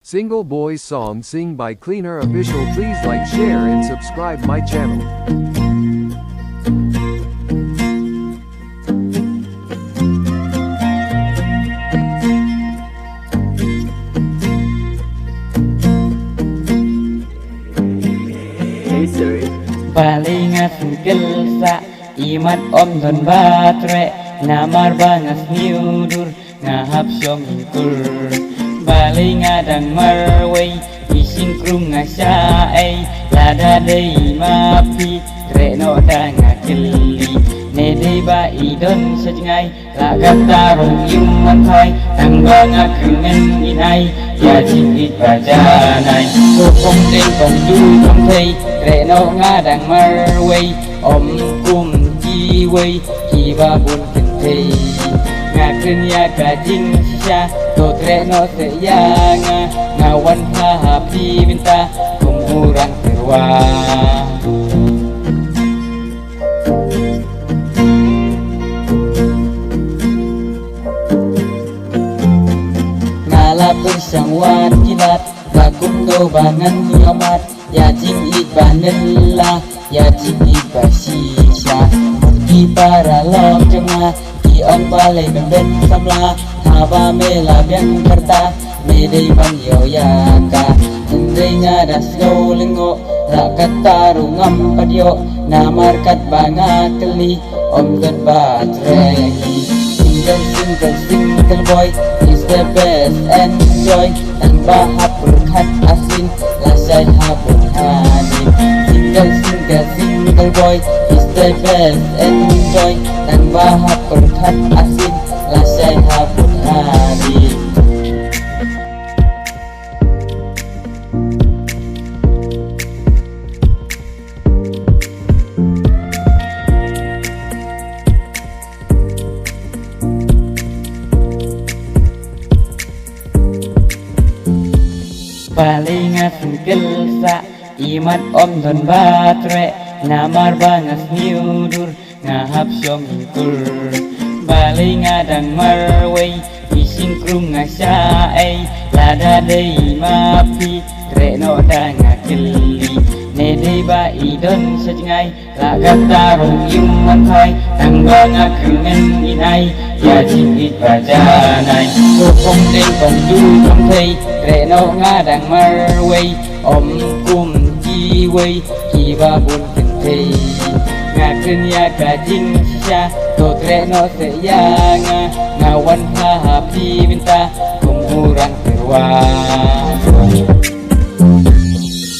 Single Boys song sing by Cleaner Official. Please like, share and subscribe my channel. Palingat gelsa imat om don batre namar bangas niudur ngahap syong ingkur palingat dang marway ising krum ngasaay lada day mapi reno dang akili nede ba idon sa jingay lagat tarong yuman hay tangbang akringen inay yajing itbajanay kupong ding kong du kong thay reno nga dang marway om kum jiway kiba bun kentay nga kenya kajing sisya to reno seya nga wan hapi minta kumurang terwa ngalapun sang wat kilat bakum do bangan kiamat ya jing ibanella ya jing ibasisya di para lom jema di on balai benden samla haba mela biang kerta medei bang yoyaka hendainya das lo lengo rakat tarungam padio namarkat banga keli om dan batrehi single boy is the best, enjoy tanpa berkat asin lasai habur hadir single boy is the best, enjoy tanpa berkat asin lasai habur hadir. Palingat gelsa imat om don batre namar bangas niudur ngahap syong ingkur palingat dang marway ising krum ngasaay lada day mapi reno dang akili nede ba idon sa jingay lagat tarong yuman hay tangbang akringen inay yajing itbajanay kupong ding kong du kong thay reno nga dang marway om kum jiway kiba bun kentay nga kenya kajing sisya to reno seya nga wan hapi minta kumurang terwa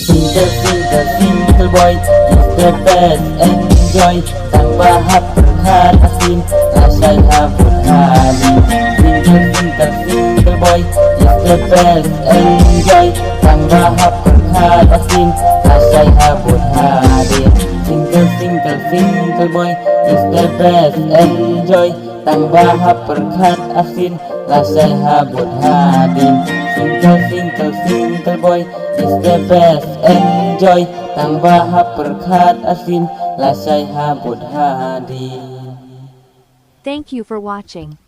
single boy is the best, enjoy tanpa berkat asin lasai habur hadir single boy is the best, enjoy tanpa berkat asin lasai habur hadir single boy is the best, enjoy tanpa berkat asin lasai habur hadir single boy is the best, enjoy tanpa berkat asin lasai habur hadir. Thank you for watching.